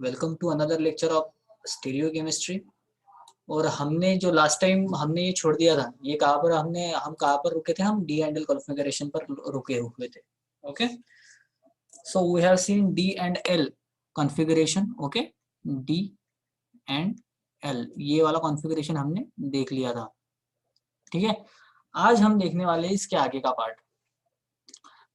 Welcome to another lecture of stereochemistry. और हमने जो लास्ट टाइम हमने ये छोड़ दिया था, ये कहाँ पर हम कहाँ पर रुके थे? हम डी एंड एल कॉन्फ़िगरेशन पर रुके हुए थे। Okay, so we have seen D and L configuration. Okay, D and L ये वाला कॉन्फ़िगरेशन हमने देख लिया था। ठीक है, आज हम देखने वाले हैं इसके आगे का पार्ट।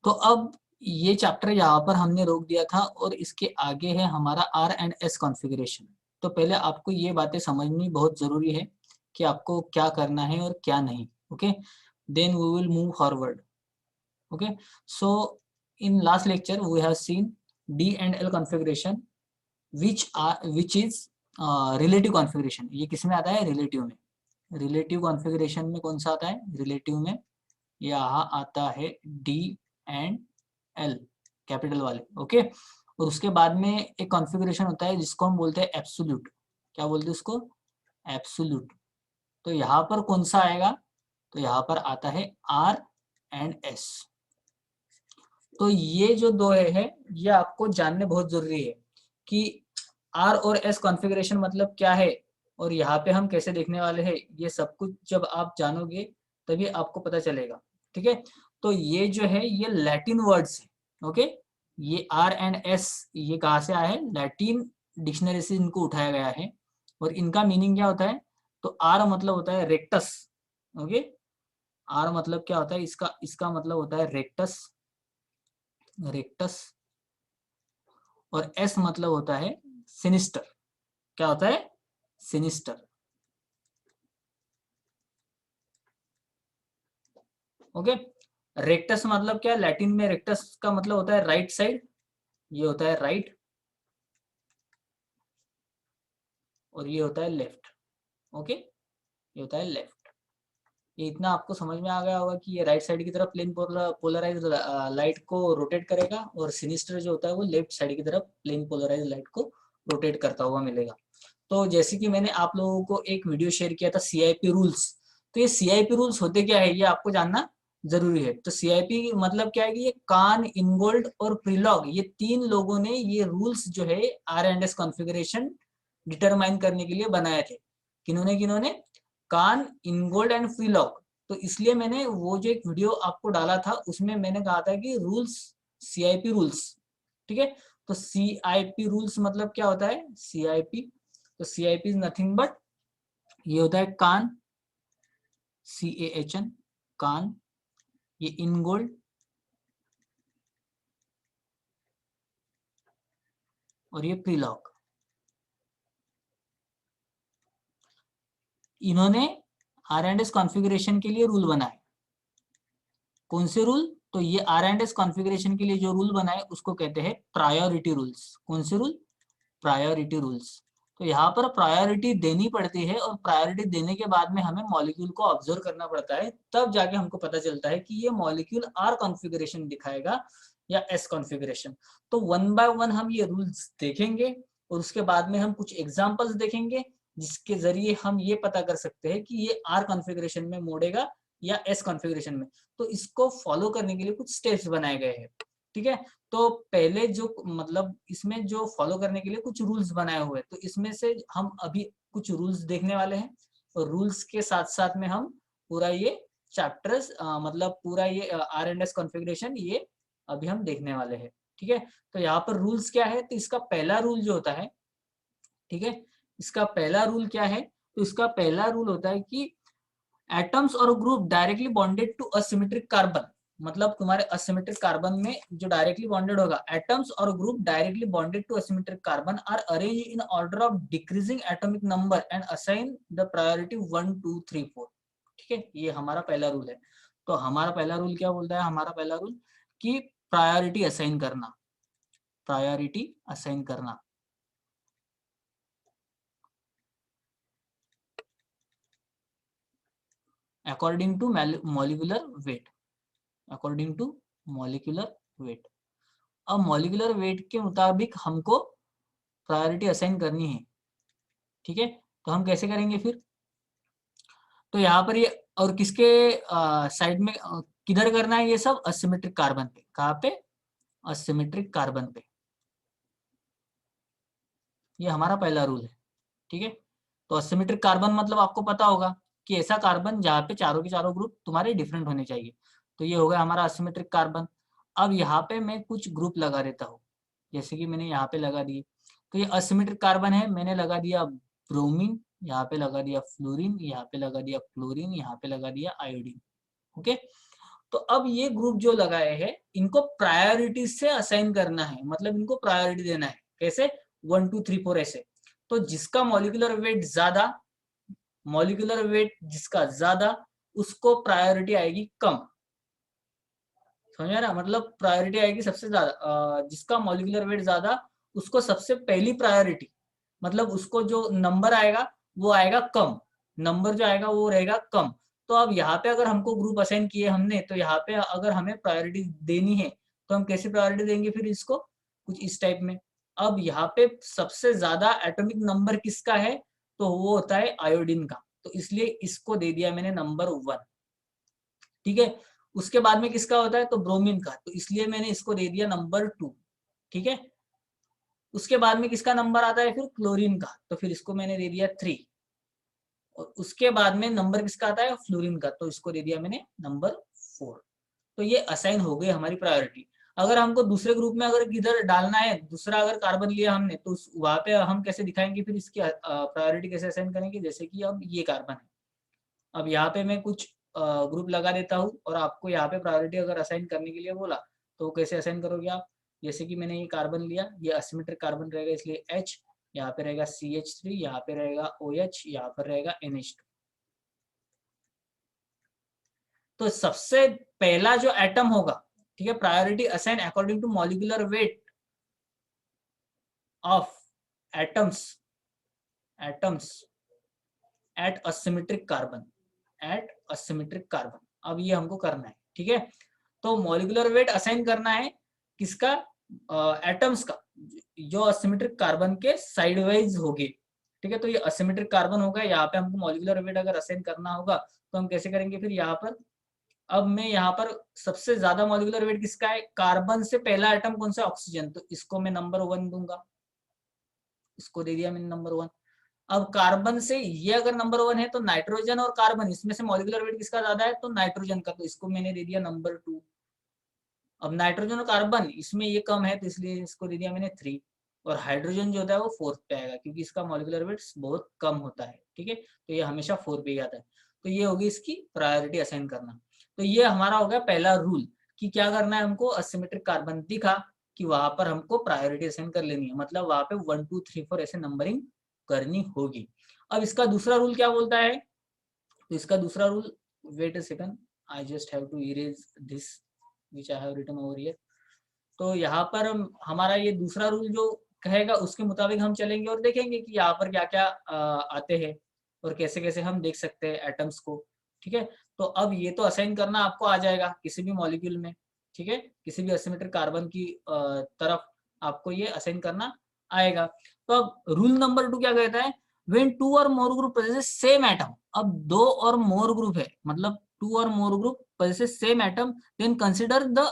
तो अब ये चैप्टर यहाँ पर हमने रोक दिया था और इसके आगे है हमारा आर एंड एस कॉन्फ़िगरेशन। तो पहले आपको ये बातें समझनी बहुत ज़रूरी है कि आपको क्या करना है और क्या नहीं। Okay, then we will move forward. Okay, so in last lecture we have seen D and L configuration which is relative configuration. ये किस में आता है? रिलेटिव में। रिलेटिव कॉन्फ़िगरेशन में कौन सा आता है? रिलेटिव में यहाँ आता है डी एंड एल, कैपिटल वाले। ओके, और उसके बाद में एक कॉन्फ़िगरेशन होता है जिसको हम बोलते हैं एब्सोल्यूट। क्या बोलते हैं उसको? एब्सोल्यूट। तो यहाँ पर कौन सा आएगा? तो यहाँ पर आता है आर एंड एस। तो ये जो दो है ये आपको जानने बहुत जरूरी है कि आर और एस कॉन्फ़िगरेशन मतलब क्या है और यहाँ पे हम कैसे देखने वाले हैं। ये सब कुछ जब आप जानोगे तभी आपको पता चलेगा। ठीक है, तो ये जो है ये लैटिन वर्ड्स है। ओके, ये आर एंड एस ये कहाँ से आया है? लैटिन डिक्शनरी से इनको उठाया गया है। और इनका मीनिंग क्या होता है? तो आर मतलब होता है रेक्टस। ओके, आर मतलब क्या होता है? इसका इसका मतलब होता है रेक्टस, रेक्टस। और एस मतलब होता है सिनिस्टर। क्या होता है? सिनिस्टर। ओके, रेक्टस मतलब क्या? लैटिन में रेक्टस का मतलब होता है राइट साइड। ये होता है राइट और ये होता है लेफ्ट। ओके, ये होता है लेफ्ट। ये इतना आपको समझ में आ गया होगा कि ये राइट साइड की तरफ प्लेन पोलराइज लाइट को रोटेट करेगा और सिनिस्टर जो होता है वो लेफ्ट साइड की तरफ प्लेन पोलराइज लाइट को रोटेट करता हुआ मिलेगा। तो जैसे कि मैंने आप लोगों को एक वीडियो शेयर किया था सीआईपी रूल्स, तो ये सीआईपी रूल्स होते क्या है ये आपको जानना जरूरी है। तो सीआईपी मतलब क्या है कि ये कान, इनगोल्ड और प्रीलॉग ये तीन लोगों ने ये रूल्स जो है R and S configuration determine करने के लिए बनाए थे। किन्होंने किन्होंने? Cahn, Ingold and Prelog. तो इसलिए मैंने वो जो एक वीडियो आपको डाला था उसमें मैंने कहा था कि रूल्स, सीआईपी रूल्स। ठीक है, तो सीआईपी रूल्स मतलब क्या होता है? सीआईपी, तो सीआईपी इज नथिंग बट ये होता है कान, CAHN, कान, ये इनगोल्ड और ये प्रीलॉग। इन्होंने आर एंड एस कॉन्फ़िगरेशन के लिए रूल बनाए। कौन से रूल? तो ये आर एंड एस कॉन्फ़िगरेशन के लिए जो रूल बनाए उसको कहते हैं प्रायोरिटी रूल्स। कौन से रूल? Priority rules. तो यहाँ पर प्रायोरिटी देनी पड़ती है और प्रायोरिटी देने के बाद में हमें मॉलिक्यूल को ऑब्जर्व करना पड़ता है, तब जाके हमको पता चलता है कि ये मॉलिक्यूल आर कॉन्फ़िगरेशन दिखाएगा या एस कॉन्फ़िगरेशन। तो वन बाय वन हम ये रूल्स देखेंगे और उसके बाद में हम कुछ एग्जांपल्स देखेंगे जिसके जरिए हम ये पता कर सकते हैं कि ये आर कॉन्फ़िगरेशन में मोड़ेगा या एस कॉन्फ़िगरेशन में। तो इसको फॉलो करने के लिए कुछ स्टेप्स बनाए गए हैं। ठीक है, तो पहले जो मतलब इसमें जो फॉलो करने के लिए कुछ रूल्स बनाए हुए हैं, तो इसमें से हम अभी कुछ रूल्स देखने वाले हैं और रूल्स के साथ साथ में हम पूरा ये चैप्टर्स मतलब पूरा ये आर एंड एस कॉन्फ़िगरेशन ये अभी हम देखने वाले हैं। ठीक है, तो यहाँ पर रूल्स क्या है? तो इसका पहला रूल जो होता है, ठीक है, इसका पहला रूल क्या है? तो इसका पहला रूल होता है कि एटम्स और group directly bonded to asymmetric carbon. मतलब तुम्हारे असिमेट्रिक कार्बन में जो डायरेक्टली बॉन्डेड होगा, एटम्स और group directly bonded to asymmetric carbon are arrange in order of decreasing atomic number and assign the priority 1 2 3 4। ठीक है, ये हमारा पहला रूल है। तो हमारा पहला रूल क्या बोलता है? हमारा पहला रूल कि प्रायोरिटी असाइन करना, प्रायोरिटी असाइन करना। According to molecular weight, according to molecular weight. अब मॉलिक्यूलर वेट के मुताबिक हमको प्रायोरिटी असाइन करनी है। ठीक है, तो हम कैसे करेंगे फिर? तो यहाँ पर ये और किसके साइड में किधर करना है ये सब? असिमेट्रिक कार्बन पे। कहाँ पे? असिमेट्रिक कार्बन पे। ये हमारा पहला रूल है, ठीक है। तो असिमेट्रिक कार्बन मतलब आपको पता होगा कि ऐसा कार्बन जहाँ पे चारों के चारों ग्रुप तुम्हारे डिफरेंट होने चाहिए। तो ये हो गया हमारा असिमेट्रिक कार्बन। अब यहाँ पे मैं कुछ ग्रुप लगा देता हूँ, जैसे कि मैंने यहाँ पे लगा दिए। तो ये असिमेट्रिक कार्बन है, मैंने लगा दिया ब्रोमीन, यहाँ पे लगा दिया फ्लोरीन, यहाँ पे लगा दिया क्लोरीन, यहाँ पे लगा दिया आयोडीन। ओके, तो अब ये ग्रुप जो लगाए हैं इनको प्रायोरिटी से असाइन करना है, मतलब इनको प्रायोरिटी देना है। कैसे? 1 2 3 4 ऐसे। तो जिसका मॉलिक्यूलर वेट ज्यादा, मॉलिक्यूलर वेट जिसका ज्यादा उसको प्रायोरिटी आएगी कम। समझ रहा? मतलब प्रायोरिटी आएगी सबसे ज्यादा, जिसका मॉलिक्यूलर वेट ज्यादा उसको सबसे पहली प्रायोरिटी, मतलब उसको जो नंबर आएगा वो आएगा कम, नंबर जो आएगा वो रहेगा कम। तो अब यहाँ पे अगर हमको ग्रुप असाइन किए हमने, तो यहाँ पे अगर हमें प्रायोरिटी देनी है तो हम कैसे प्रायोरिटी देंगे फिर इसको? कुछ इस टाइप में। अब यहाँ पे सबसे ज्यादा एटॉमिक नंबर किसका है? तो वो होता है आयोडीन का, तो इसलिए इसको दे दिया मैंने नंबर 1, ठीक है। उसके बाद में किसका होता है? तो ब्रोमीन का, तो इसलिए मैंने इसको दे दिया नंबर 2, ठीक है। उसके बाद में किसका नंबर आता है? फिर क्लोरीन का, तो फिर इसको मैंने दे दिया 3। और उसके बाद में नंबर किसका आता है? फ्लोरीन का, तो इसको दे दिया मैंने नंबर 4। तो ये असाइन हो गई हमारी प्रायोरिटी। अगर हमको दूसरे ग्रुप में अगर किधर डालना है, दूसरा अगर कार्बन लिया हमने, तो वहां पे हम कैसे दिखाएंगे फिर इसकी प्रायोरिटी कैसे असाइन करेंगे? जैसे कि अब ये कार्बन है, अब यहाँ पे मैं कुछ ग्रुप लगा देता हूँ और आपको यहाँ पे प्रायोरिटी अगर असाइन करने के लिए बोला तो कैसे असाइन करोगे आप? जैसे कि मैंने ये कार्बन लिया, ये असिमेट्रिक कार्बन रहेगा इसलिए H, यहाँ पे रहेगा CH3, यहाँ पे रहेगा OH, यहाँ पर रहेगा NH2। तो सबसे पहला जो एटम होगा, ठीक है, priority assign according to molecular weight of atoms, atoms at asymmetric carbon, at asymmetric carbon. अब ये हमको करना है, ठीक है। तो मॉलिक्यूलर वेट असाइन करना है किसका? एटम्स का, जो असिमेट्रिक कार्बन के साइड वाइज होंगे, ठीक है। तो ये असिमेट्रिक कार्बन होगा, यहाँ पे हमको मॉलिक्यूलर वेट अगर असाइन करना होगा तो हम कैसे करेंगे फिर यहाँ पर? अब मैं यहाँ पर सबसे ज्यादा मॉलिक्यूलर वेट किसका है? कार्बन से पहला एटम कौन सा? ऑक्सीजन, तो इसको मैं नंबर 1 दूंगा, इसको दे दिया मैंने नंबर 1। अब कार्बन से ये अगर नंबर 1 है तो नाइट्रोजन और कार्बन इसमें से मॉलिक्यूलर वेट किसका ज्यादा है? तो नाइट्रोजन का, तो इसको मैंने दे दिया नंबर 2। अब नाइट्रोजन और कार्बन इसमें ये कम है तो इसलिए इसको दे दिया मैंने 3। और हाइड्रोजन जो होता है वो 4th पे आएगा क्योंकि इसका मॉलिक्यूलर वेट बहुत कम होता है, ठीक है। तो ये हमेशा 4 पे ही आता है। तो ये होगी इसकी प्रायोरिटी असाइन करना। तो ये हमारा हो गया पहला रूल कि क्या करना है हमको? असिमेट्रिक कार्बन दिखा कि वहां पर हमको प्रायोरिटी असाइन कर लेनी है, मतलब वहां पे 1 2 3 4 ऐसे नंबरिंग करनी होगी। अब इसका दूसरा रूल क्या बोलता है? तो इसका दूसरा rule, wait a second, I just have to erase this which I have written over here. तो यहाँ पर हमारा ये दूसरा रूल जो कहेगा उसके मुताबिक हम चलेंगे और देखेंगे कि यहाँ पर क्या क्या आते हैं और कैसे कैसे हम देख सकते हैं एटम्स को, ठीक है। तो अब ये तो असाइन करना आपको आ जाएगा किसी भी मॉलिक्यूल में, ठीक है, किसी भी असिमेट्रिक कार्बन की तरफ आपको ये असाइन करना आएगा। तो अब रूल नंबर 2 क्या कहता है? When 2 or more group possesses same atom, अब 2 और मोर ग्रुप है, मतलब 2 or more group possesses same atom, then consider the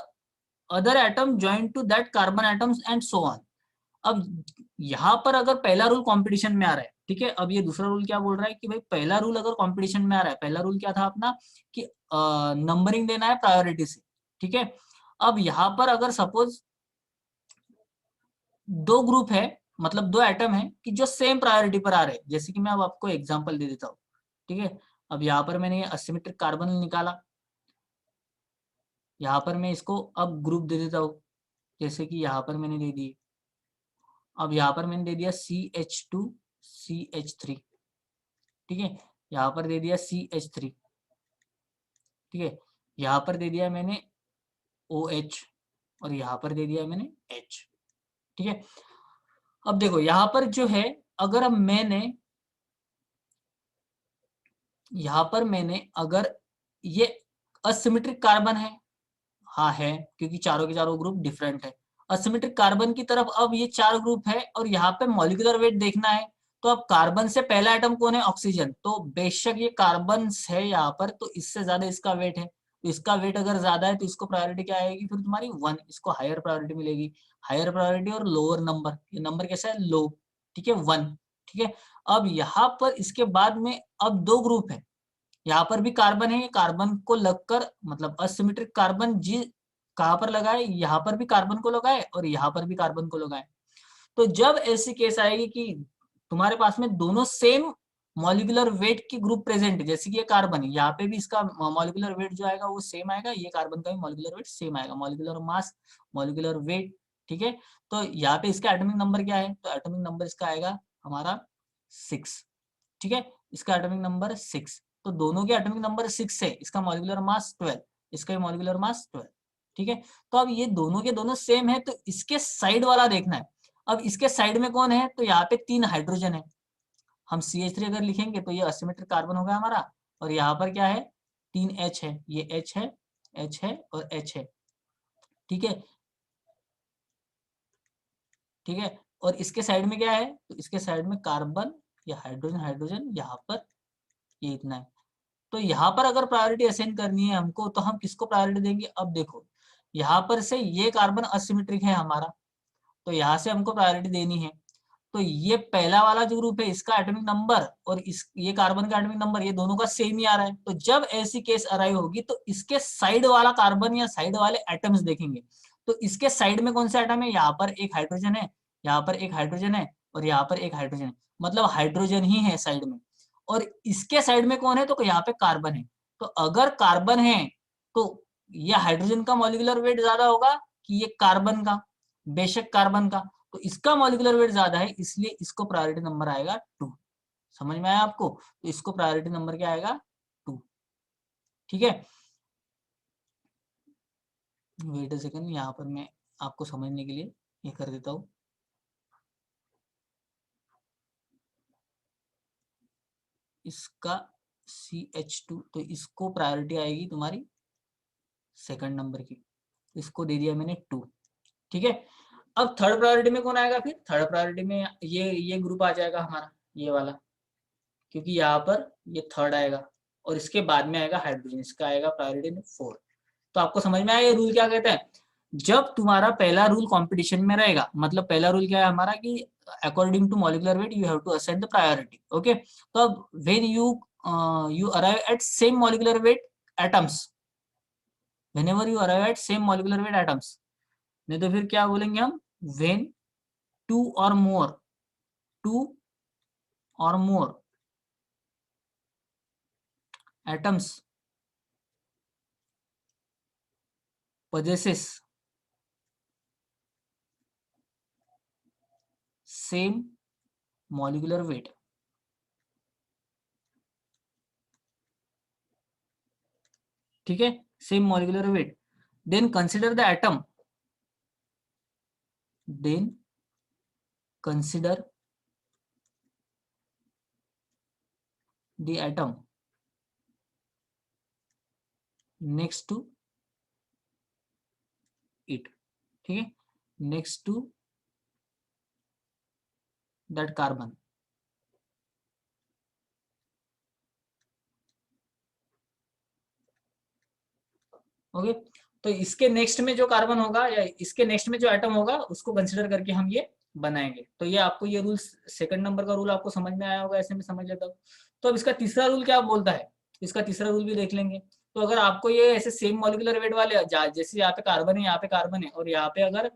other atom join to that carbon atoms and so on. अब यहाँ पर अगर पहला रूल कंपटीशन में आ रहा है, ठीक है, अब ये दूसरा रूल क्या बोल रहा है कि भाई पहला रूल अगर कंपटीशन में आ रहा है, पहला रूल क्या था अपना कि नंबरिंग देना है प्रायोरिटी से, ठीक है। अब यहाँ पर अगर सपोज दो ग्रुप है, मतलब दो एटम है कि जो सेम प्रायोरिटी पर आ रहे हैं, जैसे कि मैं अब आपको एग्जांपल दे देता हूँ, ठीक है। अब यहाँ पर मैंने ये असिमेट्रिक कार्बन निकाला, यहाँ पर मैं इसको अब ग्रुप दे देता हूँ, जैसे कि यहाँ पर मैंने दे दिए। अब यहाँ पर मैंने दे दिया CH2 CH3, ठीक है, यहाँ पर दे दिया CH3, ठीक है, यहाँ पर दे दिया मैंने OH और यहाँ पर दे दिया मैंने H, ठीक है। अब देखो यहाँ पर जो है, अगर अब मैंने यहाँ पर मैंने अगर ये असिमेट्रिक कार्बन है, हाँ है, क्योंकि चारों के चारों ग्रुप डिफरेंट है। असिमेट्रिक कार्बन की तरफ अब ये 4 ग्रुप है और यहाँ पे मॉलिक्यूलर वेट देखना है। तो अब कार्बन से पहला एटम कौन है? ऑक्सीजन, तो बेशक ये कार्बन है यहाँ पर, तो इससे ज्यादा इसका वेट है, तो इसका वेट अगर ज्यादा है तो इसको प्रायोरिटी क्या आएगी फिर तुम्हारी? 1, इसको हायर प्रायोरिटी मिलेगी। हायर प्रायोरिटी और लोअर नंबर, ये नंबर कैसा है? लो, ठीक है 1, ठीक है। अब यहाँ पर इसके बाद में अब 2 ग्रुप है, यहाँ पर भी कार्बन है, कार्बन को लगकर मतलब असिमेट्रिक कार्बन जी कहाँ पर लगाए, यहाँ पर भी कार्बन को लगाए और यहाँ पर भी कार्बन को लगाए। तो जब ऐसी केस आएगी कि तुम्हारे पास में दोनों सेम मॉलिक्यूलर वेट की ग्रुप प्रेजेंट है, जैसे कि ये कार्बन है, यहाँ पे भी इसका मॉलिक्यूलर वेट जो आएगा वो सेम आएगा, ये कार्बन का भी मॉलिक्यूलर वेट सेम आएगा, मॉलिक्यूलर मास, मॉलिक्यूलर वेट, ठीक है। तो यहाँ पे इसका एटॉमिक नंबर क्या है, तो एटॉमिक नंबर इसका आएगा हमारा 6, ठीक है, इसका एटॉमिक नंबर 6। तो दोनों के एटॉमिक नंबर 6 है, इसका मॉलिक्यूलर मास 12, इसका भी मॉलिक्यूलर मास 12, ठीक है। तो अब ये दोनों के दोनों सेम है, तो इसके साइड वाला देखना है। अब इसके साइड में कौन है, तो यहाँ पे 3 हाइड्रोजन है, हम CH3 अगर लिखेंगे तो ये असिमेट्रिक कार्बन होगा हमारा, और यहाँ पर क्या है 3 H है, ये H है, H है और H है, ठीक है, ठीक है। और इसके साइड में क्या है, तो इसके साइड में कार्बन या हाइड्रोजन, हाइड्रोजन यहाँ पर ये इतना है। तो यहाँ पर अगर प्रायोरिटी असाइन करनी है हमको, तो हम किसको प्रायोरिटी देंगे, अब देखो यहाँ पर से ये कार्बन असिमेट्रिक है हमारा, तो यहाँ से हमको प्रायोरिटी देनी है। तो ये पहला वाला जो ग्रुप है इसका एटॉमिक नंबर और इस ये कार्बन का एटॉमिक नंबर ये दोनों का सेम ही आ रहा है। तो जब ऐसी केस अराइव होगी तो इसके साइड वाला कार्बन या साइड वाले एटम्स देखेंगे। तो इसके साइड में कौन सा एटम है, यहाँ पर एक हाइड्रोजन है, यहाँ पर एक हाइड्रोजन है और यहाँ पर एक हाइड्रोजन है, मतलब हाइड्रोजन ही है साइड में। और इसके साइड में कौन है, तो यहाँ पे कार्बन है। तो अगर कार्बन है तो ये हाइड्रोजन का मॉलिक्यूलर वेट ज्यादा होगा कि ये कार्बन का, बेशक कार्बन का। तो इसका मॉलिक्यूलर वेट ज्यादा है, इसलिए इसको प्रायोरिटी नंबर आएगा 2। समझ में आया आपको, तो इसको प्रायोरिटी नंबर क्या आएगा 2, ठीक है। वेट अ सेकंड, यहाँ पर मैं आपको समझने के लिए ये कर देता हूँ। इसका CH2, तो इसको प्रायोरिटी आएगी तुम्हारी सेकंड नंबर की, इसको दे दिया मैंने 2, ठीक है। अब थर्ड प्रायोरिटी में कौन आएगा, फिर थर्ड प्रायोरिटी में ये ग्रुप आ जाएगा हमारा, ये वाला, क्योंकि यहाँ पर ये थर्ड आएगा और इसके बाद में आएगा हाइड्रोजन, इसका आएगा प्रायोरिटी में 4। तो आपको समझ में आया ये रूल क्या कहता है। जब तुम्हारा पहला रूल कंपटीशन में रहेगा, मतलब पहला रूल क्या है हमारा कि according to molecular weight you have to assign the priority, okay. तो अब when you arrive at same molecular weight atoms, whenever you arrive at same molecular weight atoms, नहीं तो फिर क्या बोलेंगे हम, व्हेन टू और मोर, टू और मोर atoms possesses same molecular weight, ठीक है, same molecular weight, then consider the atom, then consider the atom next to it, ठीक है, next to that carbon, okay. तो इसके नेक्स्ट में जो कार्बन होगा या इसके नेक्स्ट में जो एटम होगा उसको कंसिडर करके हम ये बनाएंगे। तो ये आपको ये रूल, सेकंड नंबर का रूल आपको समझ में आया होगा, ऐसे में समझ लेता हूँ। तो अब इसका तीसरा रूल क्या बोलता है, इसका तीसरा रूल भी देख लेंगे। तो अगर आपको ये ऐसे सेम मॉलिक्यूलर वेट वाले, जैसे यहाँ पे कार्बन है, यहाँ पे कार्बन है और यहाँ पे अगर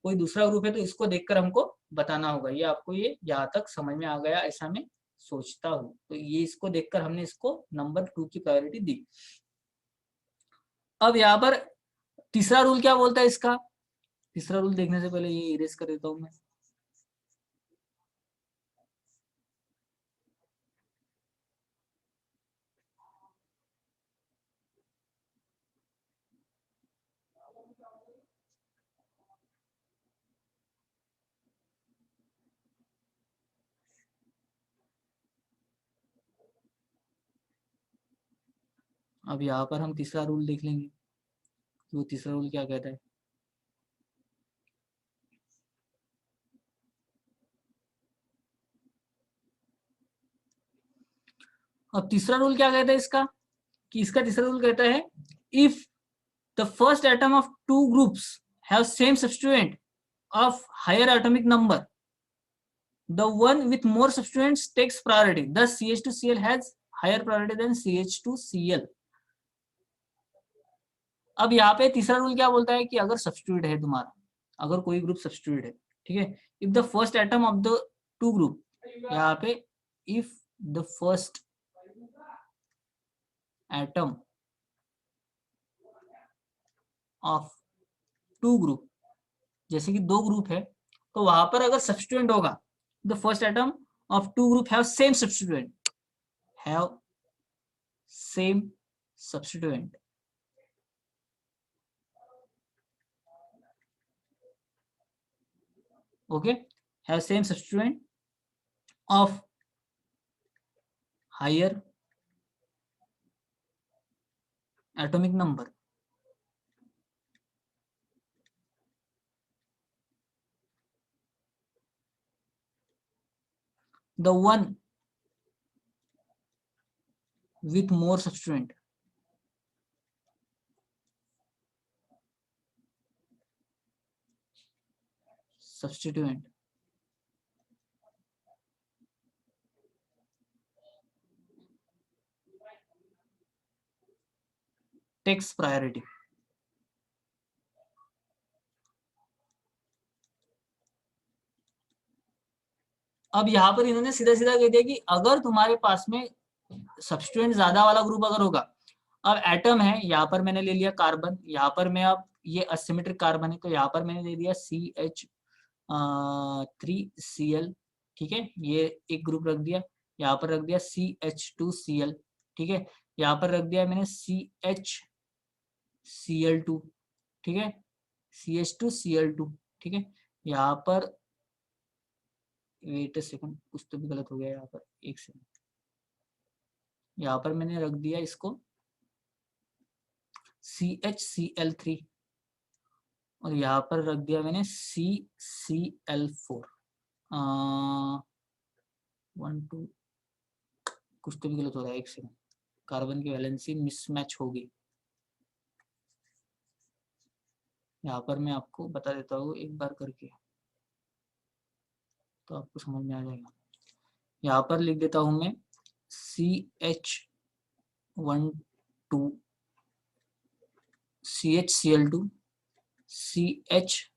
कोई दूसरा ग्रुप है, तो इसको देखकर हमको बताना होगा। ये आपको ये यहाँ तक समझ में आ गया ऐसा मैं सोचता हूँ। तो ये इसको देखकर हमने इसको नंबर 2 की प्रायोरिटी दी। अब यहाँ पर तीसरा रूल क्या बोलता है इसका, तीसरा रूल देखने से पहले ये इरेज कर देता हूं मैं। अब यहाँ पर हम तीसरा रूल देख लेंगे, वो तीसरा रूल क्या कहता है। अब तीसरा रूल क्या कहता है इसका, कि इसका तीसरा रूल कहता है if the first atom of two groups have same substituent of higher atomic number, the one with more substituents takes priority, thus CH2Cl has higher priority than CH2Cl. अब यहाँ पे तीसरा रूल क्या बोलता है कि अगर सब्स्टिट्यूट है तुम्हारा, अगर कोई ग्रुप सब्स्टिट्यूट है, ठीक है, if the first atom of the two group, यहाँ पे if the first atom of two group, जैसे कि दो ग्रुप है तो वहां पर अगर सब्स्टिट्यूएंट होगा, the first atom of two group have same substituent, have same substituent, okay, have same substituent of higher atomic number. The one with more substituent takes priority. अब यहाँ पर इन्होंने सीधा सीधा कह दिया कि अगर तुम्हारे पास में सब्स्टिट्यूएंट ज्यादा वाला ग्रुप अगर होगा, अब एटम है, यहाँ पर मैंने ले लिया कार्बन, यहाँ पर मैं अब ये असिमेट्रिक कार्बन है तो यहाँ पर मैंने ले लिया CH3Cl, ठीक है, ये एक ग्रुप रख दिया, यहाँ पर रख दिया CH2Cl, ठीक है, यहाँ पर रख दिया मैंने CHCl2, ठीक है, CH2Cl2, ठीक है, यहाँ पर वेट अ सेकंड, कुछ तो भी गलत हो गया यहाँ पर, एक सेकंड, यहाँ पर मैंने रख दिया इसको CHCl3 और यहाँ पर रख दिया मैंने CCl4, 1 2, कुछ तो भी गलत हो रहा है, एक सेकंड, कार्बन की वैलेंसी मिसमैच होगी, यहाँ पर मैं आपको बता देता हूँ एक बार करके तो आपको समझ में आ जाएगा। यहाँ पर लिख देता हूं मैं CH12 CHCl2 CHCl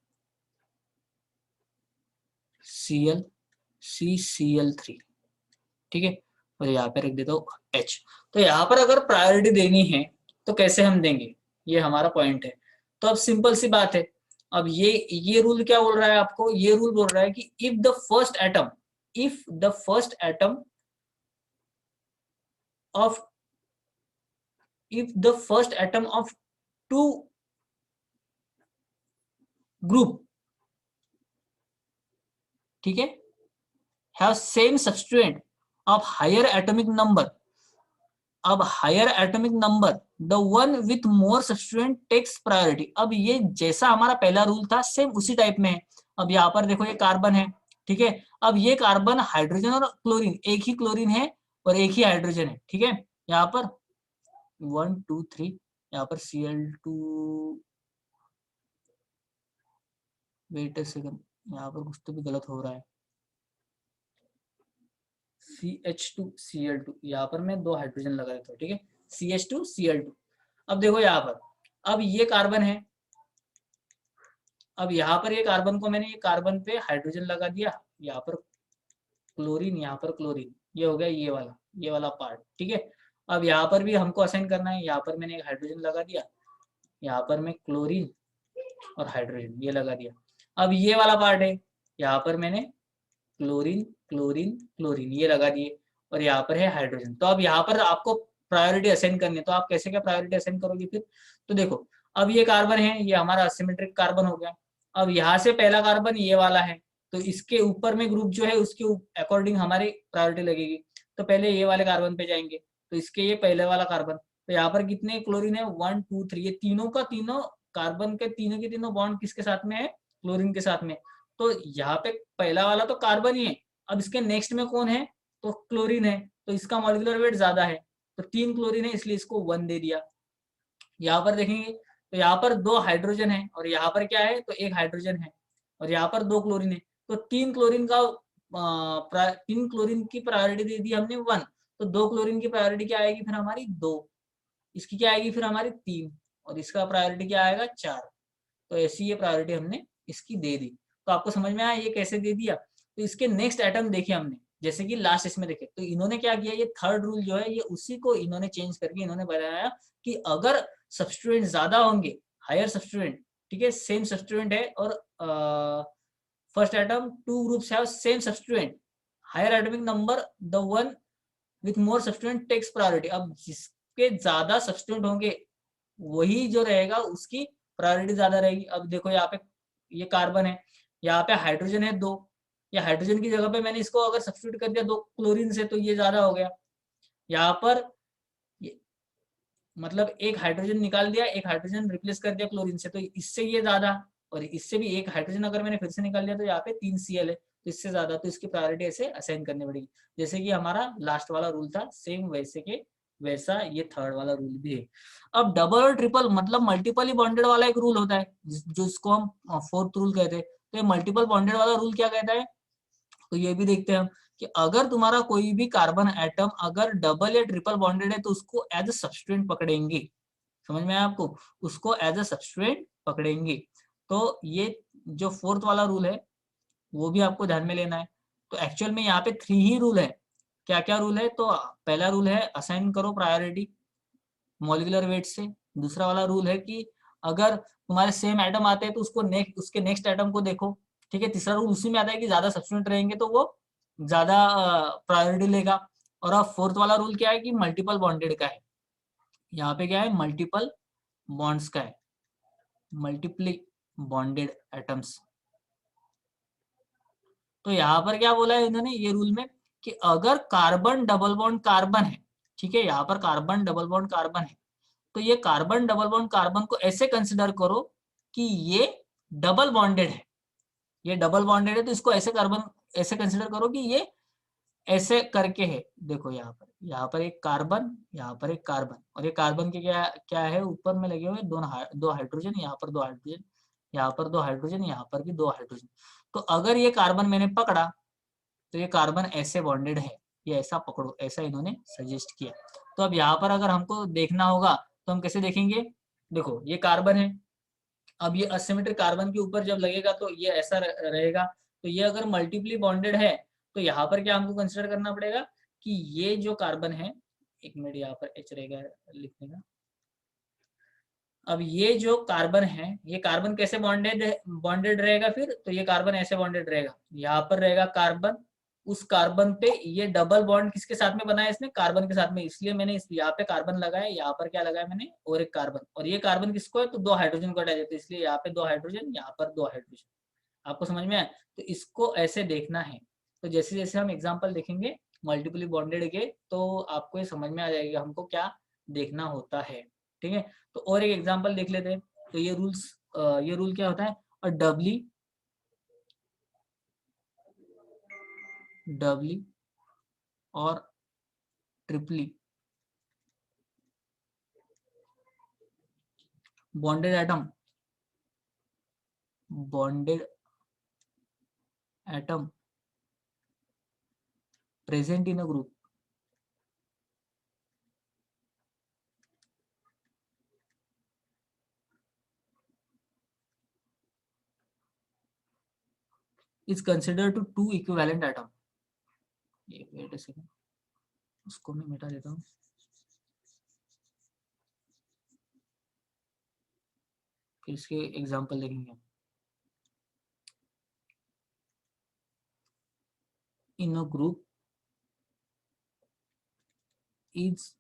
CCl3, ठीक है, और यहाँ पे रख देता हूँ H। तो यहाँ पर अगर प्रायोरिटी देनी है तो कैसे हम देंगे, ये हमारा पॉइंट है। तो अब सिंपल सी बात है, अब ये रूल क्या बोल रहा है आपको, ये रूल बोल रहा है कि if the first atom of two group, ठीक है, have same substituent of higher atomic number, अब higher atomic number the one with more substituent takes priority. अब ये जैसा हमारा पहला रूल था सेम उसी टाइप में है। अब यहाँ पर देखो ये कार्बन है, ठीक है, अब ये कार्बन हाइड्रोजन और क्लोरीन, एक ही क्लोरीन है और एक ही हाइड्रोजन है, ठीक है, यहाँ पर 1 2 3, यहाँ पर Cl2, वेट अ सेकंड, यहाँ पर कुछ तो भी गलत हो रहा है, CH2Cl2, यहाँ पर मैं 2 हाइड्रोजन लगा देता हूँ, ठीक है, CH2Cl2। अब देखो यहाँ पर, अब ये कार्बन है, अब यहाँ पर ये कार्बन को मैंने ये कार्बन पे हाइड्रोजन लगा दिया, यहाँ पर क्लोरीन, यहाँ पर क्लोरीन, ये हो गया ये वाला पार्ट, ठीक है। अब यहाँ पर भी हमको असाइन करना है, यहाँ पर मैंने एक हाइड्रोजन लगा दिया, यहाँ पर मैं क्लोरीन और हाइड्रोजन ये लगा दिया। अब ये वाला पार्ट है, यहाँ पर मैंने क्लोरीन क्लोरीन क्लोरीन ये लगा दिए और यहाँ पर है हाइड्रोजन। तो अब यहाँ पर आपको प्रायोरिटी असाइन करनी है, तो आप कैसे क्या प्रायोरिटी असाइन करोगे फिर, तो देखो अब ये कार्बन है, ये हमारा असिमेट्रिक कार्बन हो गया। अब यहाँ से पहला कार्बन ये वाला है, तो इसके ऊपर में ग्रुप जो है उसके अकॉर्डिंग हमारी प्रायोरिटी लगेगी। तो पहले ये वाले कार्बन पे जाएंगे, तो इसके ये पहले वाला कार्बन, तो यहाँ पर कितने क्लोरीन है 1 2 3, ये तीनों का तीनों कार्बन के तीनों के तीनों बॉन्ड किसके साथ में है, क्लोरीन के साथ में। तो यहाँ पे पहला वाला तो कार्बन ही है, अब इसके नेक्स्ट में कौन है, तो क्लोरीन है, तो इसका मॉलिक्यूलर वेट ज्यादा है, तो 3 क्लोरीन है इसलिए इसको 1 दे दिया। यहाँ पर देखेंगे तो यहाँ पर 2 हाइड्रोजन है और यहाँ पर क्या है, तो 1 हाइड्रोजन है और यहाँ पर 2 क्लोरीन है, तो 3 क्लोरीन का तीन क्लोरीन की प्रायोरिटी दे दी हमने 1, तो 2 क्लोरीन की प्रायोरिटी क्या आएगी फिर हमारी 2, इसकी क्या आएगी फिर हमारी 3, और इसका प्रायोरिटी क्या आएगा 4। तो ऐसी ये प्रायोरिटी हमने इसकी दे दी। तो आपको समझ में आया ये कैसे दे दिया। तो इसके नेक्स्ट आइटम देखे हमने, जैसे कि लास्ट इसमें देखे, तो इन्होंने क्या किया, ये थर्ड रूल जो है ये उसी को इन्होंने चेंज करके इन्होंने बताया कि अगर सब्स्टिट्यूएंट ज्यादा होंगे, हायर सब्स्टिट्यूएंट, ठीक है, सेम सब्स्टिट्यूएंट है और first item two groups have same substituent, higher atomic number the one with more substituent takes priority. अब जिसके ज्यादा सब्स्टिट्यूएंट होंगे वही जो रहेगा उसकी प्रायोरिटी ज्यादा रहेगी। अब देखो यहाँ पे ये कार्बन है, यहाँ पे हाइड्रोजन है 2, या हाइड्रोजन की जगह पे मैंने इसको अगर सब्स्टिट्यूट कर दिया 2 क्लोरीन से तो ये ज्यादा हो गया। यहाँ पर मतलब एक हाइड्रोजन निकाल दिया, एक हाइड्रोजन रिप्लेस कर दिया क्लोरीन से, तो इससे ये ज्यादा, और इससे भी एक हाइड्रोजन अगर मैंने फिर से निकाल दिया तो यहाँ पे 3 Cl है, तो इससे ज्यादा, तो इसकी प्रायोरिटी ऐसे असाइन करनी पड़ेगी। जैसे कि हमारा लास्ट वाला रूल था सेम वैसे के वैसा ये थर्ड वाला रूल भी है। अब डबल और ट्रिपल मतलब मल्टीपली बॉन्डेड वाला एक रूल होता है जो इसको हम फोर्थ रूल कहते हैं। तो ये मल्टीपल बॉन्डेड वाला रूल क्या कहता है, तो ये भी देखते हैं हम कि अगर तुम्हारा कोई भी कार्बन एटम अगर डबल या ट्रिपल बॉन्डेड है तो उसको एज अ सब्स्टिट्यूएंट पकड़ेंगे। समझ में आया आपको, उसको एज अ सब्स्टिट्यूएंट पकड़ेंगे। तो ये जो फोर्थ वाला रूल है वो भी आपको ध्यान में लेना है। तो एक्चुअल में यहाँ पे 3 ही रूल है। क्या क्या रूल है, तो पहला रूल है असाइन करो प्रायोरिटी मॉलिक्यूलर वेट से। दूसरा वाला रूल है कि अगर तुम्हारे सेम एटम आते हैं तो उसके नेक्स्ट एटम को देखो, ठीक है। तीसरा रूल उसी में आता है कि ज्यादा सब्स्टिट्यूएंट रहेंगे तो वो ज्यादा प्रायोरिटी लेगा। और अब फोर्थ वाला रूल क्या है कि मल्टीपल बॉन्डेड का है। यहाँ पे क्या है, मल्टीपल बॉन्ड्स का है, मल्टीपली बॉन्डेड एटम्स। तो यहाँ पर क्या बोला है इन्होंने ये रूल में कि अगर कार्बन डबल बॉन्ड कार्बन है, ठीक है, यहाँ पर कार्बन डबल बॉन्ड कार्बन है, तो ये कार्बन डबल बॉन्ड कार्बन को ऐसे कंसिडर करो कि ये डबल बॉन्डेड है। ये डबल बॉन्डेड है तो इसको ऐसे कार्बन ऐसे कंसिडर करो कि ये ऐसे करके है। देखो यहाँ पर एक कार्बन, यहाँ पर एक कार्बन, और ये कार्बन के क्या क्या है, ऊपर में लगे हुए दो हाइड्रोजन, यहाँ पर 2 हाइड्रोजन, यहाँ पर 2 हाइड्रोजन, यहाँ पर भी 2 हाइड्रोजन। तो अगर ये कार्बन मैंने पकड़ा तो ये कार्बन ऐसे बॉन्डेड है, ये ऐसा पकड़ो, ऐसा इन्होंने सजेस्ट किया। तो अब यहाँ पर अगर हमको देखना होगा तो हम कैसे देखेंगे, देखो ये कार्बन है, अब ये असिमेट्रिक कार्बन के ऊपर जब लगेगा तो ये ऐसा रहेगा। तो ये अगर मल्टीपली बॉन्डेड है तो यहाँ पर क्या हमको कंसिडर करना पड़ेगा कि ये जो कार्बन है, एक मिनट यहाँ पर एच रहेगा लिखने का। अब ये जो कार्बन है ये कार्बन कैसे बॉन्डेड रहेगा फिर, तो ये कार्बन ऐसे बॉन्डेड रहेगा, यहाँ पर रहेगा कार्बन, उस कार्बन पे ये डबल बॉन्ड किसके साथ में बनाया इसने, कार्बन के साथ में, इसलिए मैंने इस यहाँ पे कार्बन लगाया, यहाँ पर क्या लगाया मैंने, और एक कार्बन, और ये कार्बन किसको है तो 2 हाइड्रोजन को अटैच है, तो इसलिए यहाँ पे 2 हाइड्रोजन, यहाँ पर 2 हाइड्रोजन। आपको समझ में आया, तो इसको ऐसे देखना है। तो जैसे जैसे हम एग्जाम्पल देखेंगे मल्टीपली बॉन्डेड के तो आपको ये समझ में आ जाएगा हमको क्या देखना होता है, ठीक है। तो और एक एग्जांपल देख लेते हैं। तो ये रूल क्या होता है, और डबली और triply bonded atom present in a group is consider to 2 equivalent atom. ये वेट अ सेकंड, उसको मैं मिटा देता हूँ। फिर इसके एग्जांपल देखेंगे। In a group is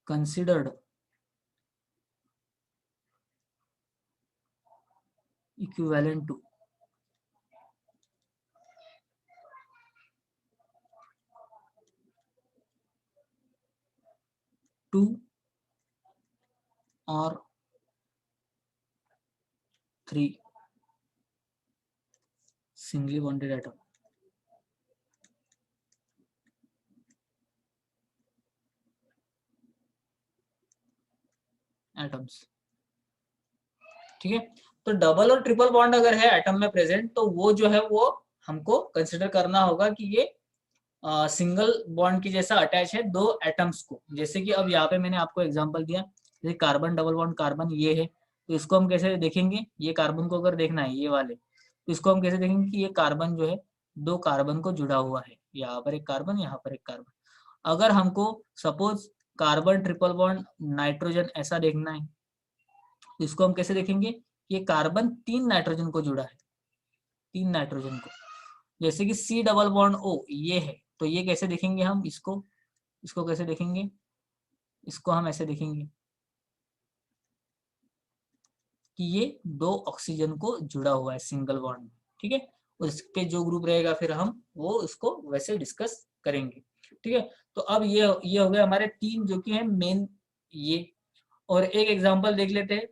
considered equivalent to 2 और 3 singly bonded एटम्स, ठीक है। तो डबल और ट्रिपल बॉन्ड अगर है एटम में प्रेजेंट तो वो जो है वो हमको कंसिडर करना होगा कि ये सिंगल बॉन्ड की जैसा अटैच है दो एटम्स को। जैसे कि अब यहाँ पे मैंने आपको एग्जांपल दिया, जैसे कार्बन डबल बॉन्ड कार्बन ये है, तो इसको हम कैसे देखेंगे, ये कार्बन को अगर देखना है ये वाले, तो इसको हम कैसे देखेंगे कि ये कार्बन जो है दो कार्बन को जुड़ा हुआ है, यहाँ पर एक कार्बन, यहाँ पर एक कार्बन। अगर हमको suppose carbon triple bond nitrogen ऐसा देखना है, तो इसको हम कैसे देखेंगे, ये कार्बन तीन नाइट्रोजन को जुड़ा है, तीन नाइट्रोजन को। जैसे कि सी डबल बॉन्ड ओ ये है, तो ये कैसे देखेंगे हम इसको, इसको कैसे देखेंगे, इसको हम ऐसे देखेंगे कि ये दो ऑक्सीजन को जुड़ा हुआ है सिंगल बॉन्ड में, ठीक है। उस पे जो ग्रुप रहेगा फिर हम वो इसको वैसे डिस्कस करेंगे, ठीक है। तो अब ये हो गए हमारे तीन जो कि है मेन ये। और एक एग्जांपल देख लेते हैं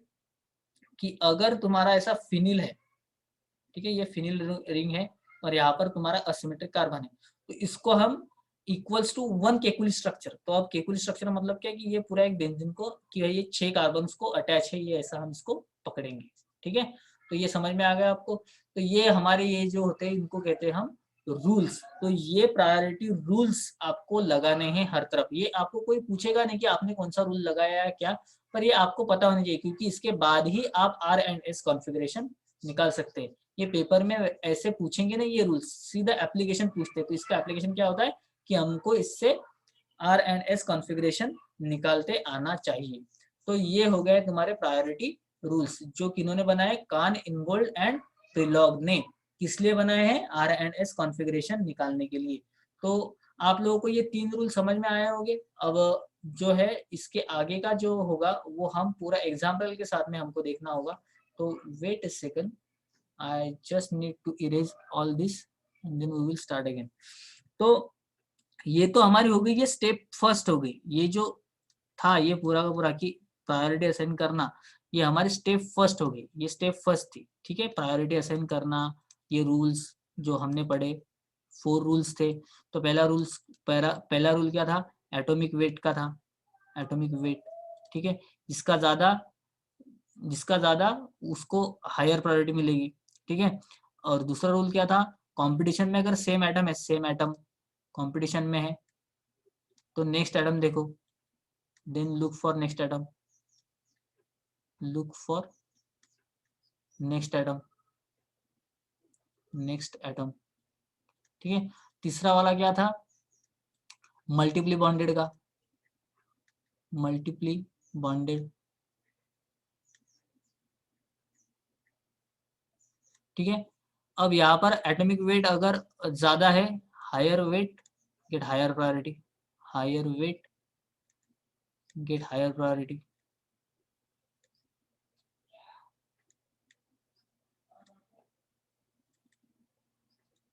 कि अगर तुम्हारा ऐसा फिनिल है, ठीक है, ये फिनिल रिंग है और यहाँ पर तुम्हारा असिमेट्रिक कार्बन है, तो इसको हम equals to one Kekule structure. तो अब केकुल स्ट्रक्चर मतलब क्या कि ये पूरा एक बेंजीन को कि ये 6 कार्बन को अटैच है, ये ऐसा हम इसको पकड़ेंगे, ठीक है। तो ये समझ में आ गया आपको। तो ये हमारे ये जो होते हैं इनको कहते हैं हम रूल्स। तो ये प्रायोरिटी रूल्स आपको लगाने हैं हर तरफ। ये आपको कोई पूछेगा नहीं कि आपने कौन सा रूल लगाया है क्या, पर ये आपको पता होना चाहिए, क्योंकि इसके बाद ही आप R&S कॉन्फ़िगरेशन निकाल सकते हैं। ये पेपर में ऐसे पूछेंगे नहीं ये रूल्स, सीधा एप्लीकेशन पूछते हैं। तो इसका एप्लीकेशन क्या होता है कि हमको इससे R&S कॉन्फ़िगरेशन निकालते आना चाहिए। तो ये हो गए तुम्हारे प्रायोरिटी रूल्स, जो किन्होंने बनाए, कान, इनगोल्ड एंड प्रिलॉग ने। किस लिए बनाए हैं, R&S कॉन्फ़िगरेशन निकालने के लिए। तो आप लोगों को ये तीन रूल समझ में आए होंगे। अब जो है इसके आगे का जो होगा वो हम पूरा एग्जाम्पल के साथ में हमको देखना होगा। तो wait a second, I just need to erase all this and then we will start again. तो ये तो हमारी हो गई, ये स्टेप फर्स्ट हो गई। ये जो था ये पूरा का पूरा की प्रायोरिटी असाइन करना, ये हमारी स्टेप फर्स्ट हो गई, ये स्टेप फर्स्ट थी, ठीक है। प्रायोरिटी असाइन करना, ये रूल्स जो हमने पढ़े 4 रूल्स थे। तो पहला रूल क्या था, एटॉमिक वेट का था, एटॉमिक वेट, ठीक है। जिसका ज्यादा उसको हायर प्रायोरिटी मिलेगी, ठीक है। और दूसरा रूल क्या था, कंपटीशन में अगर सेम एटम है, सेम एटम कंपटीशन में है तो नेक्स्ट एटम देखो, then look for next atom, look for next atom, next atom, ठीक है। तीसरा वाला क्या था, मल्टीपली बॉन्डेड का, मल्टीपली बॉन्डेड, ठीक है। अब यहाँ पर एटॉमिक वेट अगर ज्यादा है, higher weight get higher priority, higher weight get higher priority,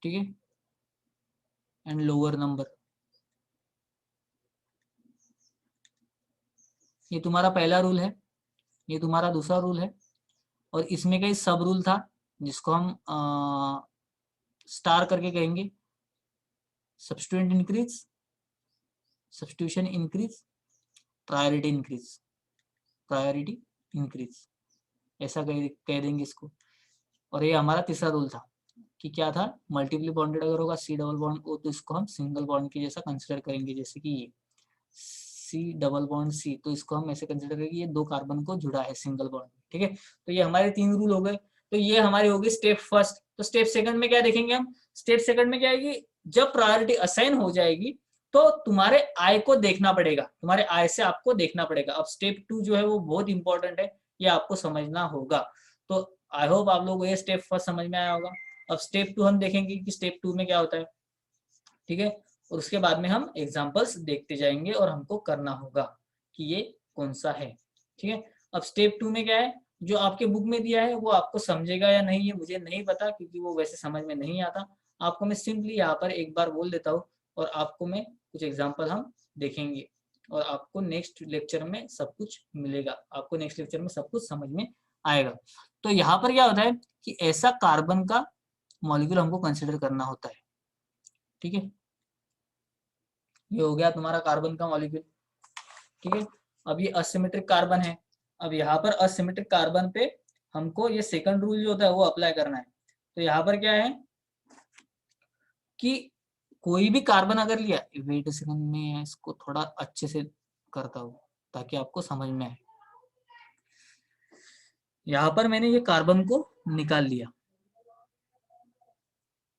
ठीक है, एंड लोअर नंबर। ये तुम्हारा पहला रूल है, ये तुम्हारा दूसरा रूल है। और इसमें कई सब रूल था जिसको हम स्टार करके कहेंगे, substituent increase, substitution increase, priority increase, priority increase, ऐसा कह देंगे इसको। और ये हमारा तीसरा रूल था कि क्या था, मल्टीपली बॉन्डेड अगर होगा सी डबल बॉन्ड ओ, तो इसको हम सिंगल बॉन्ड के जैसा कंसिडर करेंगे। जैसे कि ये सी डबल बॉन्ड सी, तो इसको हम ऐसे कंसिडर करेंगे ये दो कार्बन को जुड़ा है सिंगल बॉन्ड, ठीक है। तो ये हमारे तीन रूल हो गए। तो ये हमारी होगी स्टेप फर्स्ट। तो स्टेप सेकंड में क्या देखेंगे हम, स्टेप सेकंड में क्या आएगी, जब प्रायोरिटी असाइन हो जाएगी तो तुम्हारे आय को देखना पड़ेगा, तुम्हारे आय से आपको देखना पड़ेगा। अब स्टेप 2 जो है वो बहुत इंपॉर्टेंट है, ये आपको समझना होगा। तो आई होप आप लोगों को ये स्टेप फर्स्ट समझ में आया होगा। अब स्टेप 2 हम देखेंगे कि स्टेप 2 में क्या होता है, ठीक है। और उसके बाद में हम एग्जांपल्स देखते जाएंगे और हमको करना होगा कि ये कौन सा है, ठीक है। अब स्टेप 2 में क्या है, जो आपके बुक में दिया है वो आपको समझेगा या नहीं ये मुझे नहीं पता, क्योंकि वो वैसे समझ में नहीं आता। आपको मैं सिंपली यहाँ पर एक बार बोल देता हूँ और आपको मैं कुछ एग्जाम्पल हम देखेंगे और आपको नेक्स्ट लेक्चर में सब कुछ मिलेगा, आपको नेक्स्ट लेक्चर में सब कुछ समझ में आएगा। तो यहाँ पर क्या होता है कि ऐसा कार्बन का मॉलिक्यूल हमको कंसिडर करना होता है, ठीक है। ये हो गया तुम्हारा कार्बन का मॉलिक्यूल, ठीक है। अब ये असिमेट्रिक कार्बन है। अब यहाँ पर असिमेट्रिक कार्बन पे हमको ये सेकंड रूल जो होता है वो अप्लाई करना है। तो यहाँ पर क्या है कि कोई भी कार्बन अगर लिया, वेट सेकंड में इसको थोड़ा अच्छे से करता हूँ ताकि आपको समझ में आए। यहाँ पर मैंने ये कार्बन को निकाल लिया,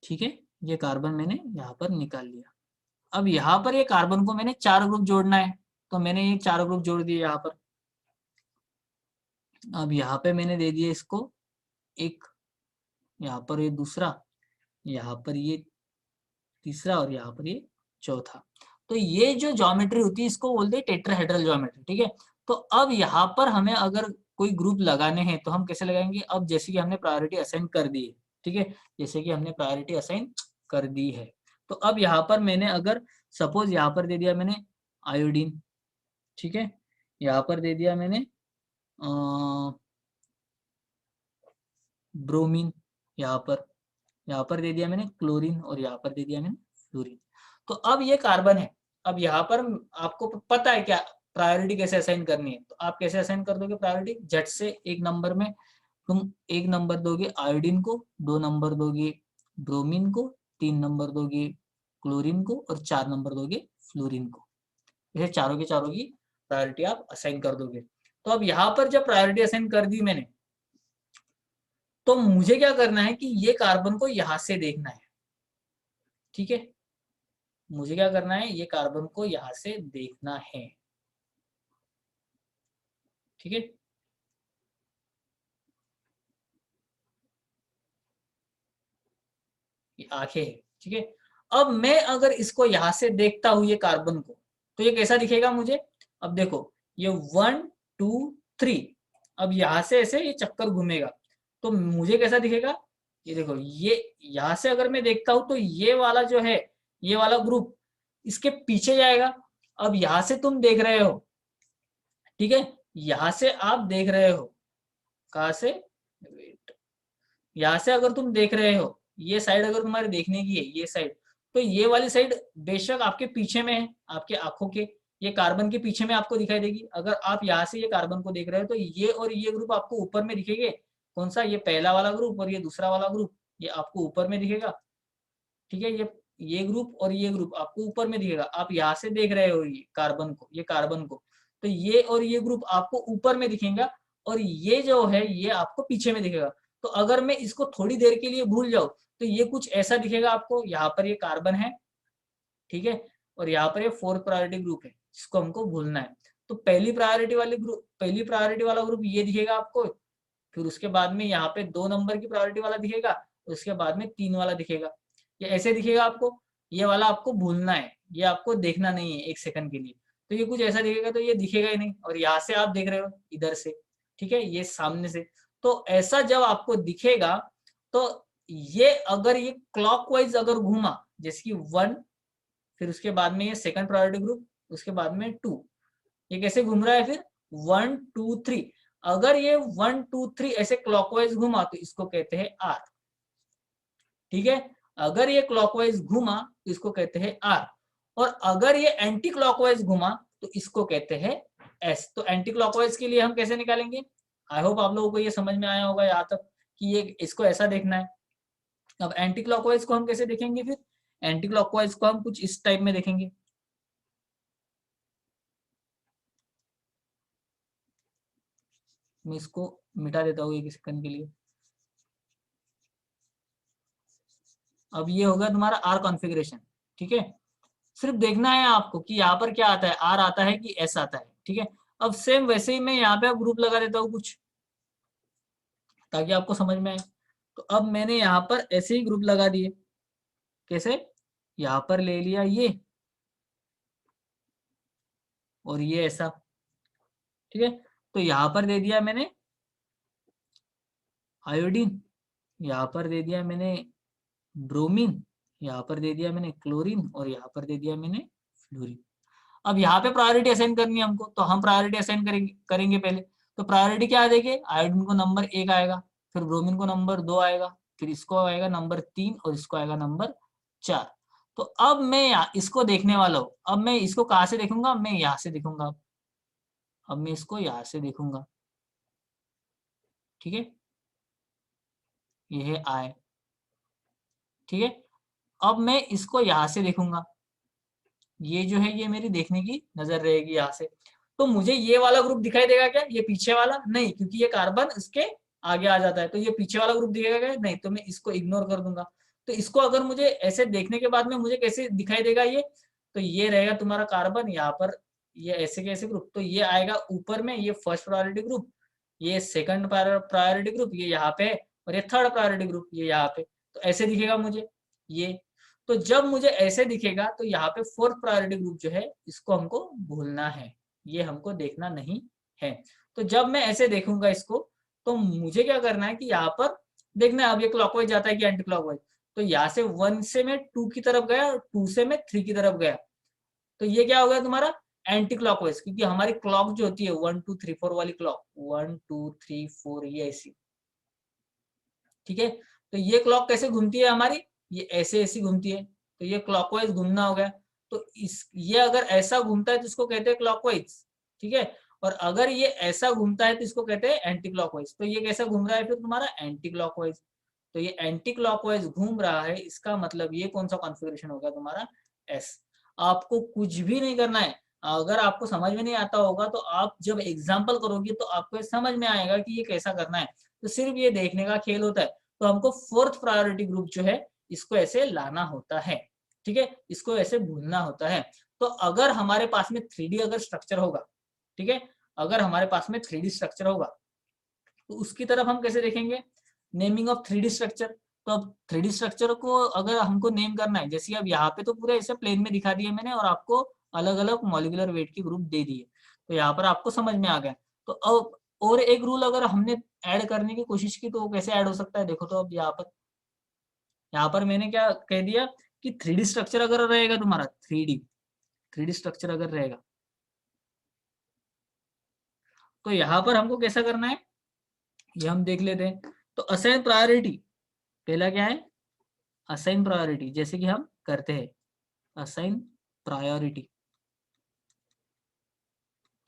ठीक है, ये कार्बन मैंने यहाँ पर निकाल लिया। अब यहाँ पर ये कार्बन को मैंने 4 ग्रुप जोड़ना है, तो मैंने ये 4 ग्रुप जोड़ दिए यहाँ पर। अब यहाँ पे मैंने दे दिया इसको एक, यहाँ पर ये दूसरा, यहाँ पर ये तीसरा और यहाँ पर ये चौथा। तो ये जो ज्योमेट्री होती है इसको बोलते हैं टेट्राहेड्रल ज्योमेट्री, ठीक है। तो अब यहाँ पर हमें अगर कोई ग्रुप लगाने हैं तो हम कैसे लगाएंगे? अब जैसे कि हमने प्रायोरिटी असाइन कर दी है, ठीक है, जैसे कि हमने प्रायोरिटी असाइन कर दी है, तो अब यहाँ पर मैंने अगर सपोज यहाँ पर दे दिया मैंने आयोडीन, ठीक है, यहाँ पर दे दिया मैंने ब्रोमीन, यहाँ पर दे दिया मैंने क्लोरीन और यहाँ पर दे दिया मैंने फ्लोरीन। तो अब ये कार्बन है। अब यहाँ पर आपको पता है क्या प्रायोरिटी कैसे असाइन करनी है, तो आप कैसे असाइन कर दोगे प्रायोरिटी? झट से एक नंबर में तुम एक नंबर दोगे आयोडीन को, 2 नंबर दोगे ब्रोमीन को, 3 नंबर दोगे क्लोरीन को और 4 नंबर दोगे फ्लोरीन को। ऐसे चारों के चारों की प्रायोरिटी आप असाइन कर दोगे। तो अब यहाँ पर जब प्रायोरिटी असाइन कर दी मैंने, तो मुझे क्या करना है कि ये कार्बन को यहां से देखना है, ठीक है, मुझे क्या करना है, ये कार्बन को यहां से देखना है, ठीक है। ये आंखें है, ठीक है। अब मैं अगर इसको यहां से देखता हूं ये कार्बन को, तो ये कैसा दिखेगा मुझे? अब देखो ये 1 2 3, अब यहां से ऐसे ये चक्कर घूमेगा, तो मुझे कैसा दिखेगा? ये देखो, ये यहां से अगर मैं देखता हूं तो ये वाला जो है, ये वाला ग्रुप इसके पीछे जाएगा। अब यहां से तुम देख रहे हो, ठीक है, यहां से आप देख रहे हो, कहां से, वेट, यहाँ से अगर तुम देख रहे हो, ये साइड अगर तुम्हारे देखने की है, ये साइड, तो ये वाली साइड बेशक आपके पीछे में है, आपके आंखों के, ये कार्बन के पीछे में आपको दिखाई देगी। अगर आप यहाँ से ये कार्बन को देख रहे हो तो ये और ये ग्रुप आपको ऊपर में दिखेंगे। कौन सा? ये पहला वाला ग्रुप और ये दूसरा वाला ग्रुप, ये आपको ऊपर में दिखेगा, ठीक है। ये ग्रुप और ये ग्रुप आपको ऊपर में दिखेगा। आप यहाँ से देख रहे हो ये कार्बन को, ये कार्बन को, तो ये और ये ग्रुप आपको ऊपर में दिखेगा और ये जो है ये आपको पीछे में दिखेगा। तो अगर मैं इसको थोड़ी देर के लिए भूल जाऊं तो ये कुछ ऐसा दिखेगा आपको। यहाँ पर ये कार्बन है, ठीक है, और यहाँ पर ये 4th प्रायोरिटी ग्रुप है जिसको हमको भूलना है। तो पहली प्रायोरिटी वाला ग्रुप ये दिखेगा आपको, फिर उसके बाद में यहाँ पे 2 नंबर की प्रायोरिटी वाला दिखेगा, उसके बाद में 3 वाला दिखेगा। ये ऐसे दिखेगा आपको, ये वाला आपको भूलना है, ये आपको देखना नहीं है 1 सेकंड के लिए। तो ये कुछ ऐसा दिखेगा, तो ये दिखेगा ही नहीं। और यहाँ से आप देख रहे हो इधर से, ठीक है, ये सामने से, तो ऐसा जब आपको दिखेगा तो ये अगर ये क्लॉकवाइज अगर घूमा, जैसे कि 1, फिर उसके बाद में ये 2nd प्रायोरिटी ग्रुप, उसके बाद में 2, ये कैसे घूम रहा है फिर 1 2 3, अगर ये 1 2 3 ऐसे क्लॉकवाइज घूमा तो इसको कहते हैं आर, ठीक है। अगर ये क्लॉकवाइज घूमा तो इसको कहते हैं आर, और अगर ये एंटी क्लॉकवाइज घूमा तो इसको कहते हैं एस। तो एंटी क्लॉकवाइज के लिए हम कैसे निकालेंगे? आई होप आप लोगों को ये समझ में आया होगा यहाँ तक कि ये इसको ऐसा देखना है। अब एंटी क्लॉकवाइज को हम कैसे देखेंगे? फिर एंटी क्लॉकवाइज को हम कुछ इस टाइप में देखेंगे। मैं इसको मिटा देता हूँ 1 सेकंड के लिए। अब ये होगा तुम्हारा आर कॉन्फ़िगरेशन, ठीक है। सिर्फ देखना है आपको कि यहाँ पर क्या आता है, आर आता है कि एस आता है, ठीक है। अब सेम वैसे ही मैं यहाँ पे अब ग्रुप लगा देता हूँ कुछ, ताकि आपको समझ में आए। तो अब मैंने यहाँ पर ऐसे ही ग्रुप लगा दिए। कैसे? यहाँ पर ले लिया ये और ये ऐसा, ठीक है। तो यहाँ पर दे दिया मैंने आयोडीन, यहाँ पर दे दिया मैंने ब्रोमीन, यहाँ पर दे दिया मैंने क्लोरीन और यहाँ पर दे दिया मैंने फ्लोरीन। अब यहाँ पे प्रायोरिटी असाइन करनी है हमको, तो हम प्रायोरिटी असाइन करेंगे पहले। तो प्रायोरिटी क्या देंगे? आयोडीन को नंबर 1 आएगा, फिर ब्रोमीन को नंबर 2 आएगा, फिर इसको आएगा नंबर 3 और इसको आएगा नंबर 4। तो अब मैं इसको देखने वाला हूँ। अब मैं इसको कहाँ से देखूंगा? मैं यहाँ से देखूंगा। अब मैं इसको यहाँ से देखूंगा, ठीक है, ये है आई, ठीक है। अब मैं इसको यहाँ से देखूंगा, ये जो है ये मेरी देखने की नजर रहेगी यहाँ से। तो मुझे ये वाला ग्रुप दिखाई देगा क्या, ये पीछे वाला नहीं, क्योंकि ये कार्बन इसके आगे आ जाता है, तो ये पीछे वाला ग्रुप दिखेगा क्या नहीं, तो मैं इसको इग्नोर कर दूंगा। तो इसको अगर मुझे ऐसे देखने के बाद में मुझे कैसे दिखाई देगा ये, तो ये रहेगा तुम्हारा कार्बन, यहाँ पर ये ऐसे कैसे ग्रुप, तो ये आएगा ऊपर में, ये फर्स्ट प्रायोरिटी ग्रुप, ये सेकंड प्रायोरिटी ग्रुप ये यहाँ पे, और ये थर्ड प्रायोरिटी ग्रुप ये यहाँ पे, तो ऐसे दिखेगा मुझे ये। तो जब मुझे ऐसे दिखेगा तो यहाँ पे फोर्थ प्रायोरिटी ग्रुप जो है इसको हमको भूलना है, ये हमको देखना नहीं है। तो जब मैं ऐसे देखूंगा इसको, तो मुझे क्या करना है कि यहाँ पर देखना है अब ये क्लॉकवाइज जाता है कि एंटी क्लॉकवाइज। तो यहाँ से 1 से मैं 2 की तरफ गया, 2 से मैं 3 की तरफ गया, तो ये क्या हो गया तुम्हारा एंटी क्लॉकवाइज, क्योंकि हमारी क्लॉक जो होती है 1 2 3 4 वाली क्लॉक, 1 2 3 4 ये ऐसी, ठीक है। तो ये क्लॉक कैसे घूमती है हमारी, ये ऐसे ऐसी घूमती है, तो ये क्लॉकवाइज घूमना हो गया। तो इस ये अगर ऐसा घूमता है तो इसको कहते हैं क्लॉकवाइज, ठीक है। और अगर ये ऐसा घूमता है तो इसको कहते हैं एंटी क्लॉकवाइज। तो ये कैसा घूम रहा है फिर तुम्हारा एंटी क्लॉकवाइज, तो ये एंटी क्लॉकवाइज घूम रहा है, इसका मतलब ये कौन सा कॉन्फ़िगरेशन होगा तुम्हारा एस। आपको कुछ भी नहीं करना है, अगर आपको समझ में नहीं आता होगा तो आप जब एग्जाम्पल करोगे तो आपको समझ में आएगा कि ये कैसा करना है। तो सिर्फ ये देखने का खेल होता है। तो हमको फोर्थ प्रायोरिटी ग्रुप जो है इसको ऐसे लाना होता है, ठीक है, इसको ऐसे भूलना होता है। तो अगर हमारे पास में 3D अगर स्ट्रक्चर होगा, ठीक है, अगर हमारे पास में 3D स्ट्रक्चर होगा तो उसकी तरफ हम कैसे देखेंगे, नेमिंग ऑफ 3D स्ट्रक्चर। तो अब 3D स्ट्रक्चर को अगर हमको नेम करना है, जैसे अब यहाँ पे तो पूरे ऐसे प्लेन में दिखा दिए मैंने और आपको अलग अलग मॉलिक्यूलर वेट की ग्रुप दे दिए, तो यहाँ पर आपको समझ में आ गया। तो अब और एक रूल अगर हमने ऐड करने की कोशिश की तो वो कैसे ऐड हो सकता है, देखो। तो अब यहाँ पर मैंने क्या कह दिया कि 3D स्ट्रक्चर अगर रहेगा तुम्हारा, 3D स्ट्रक्चर अगर रहेगा तो यहाँ पर हमको कैसा करना है ये हम देख लेते हैं। तो असाइन प्रायोरिटी, पहला क्या है असाइन प्रायोरिटी, जैसे कि हम करते हैं असाइन प्रायोरिटी,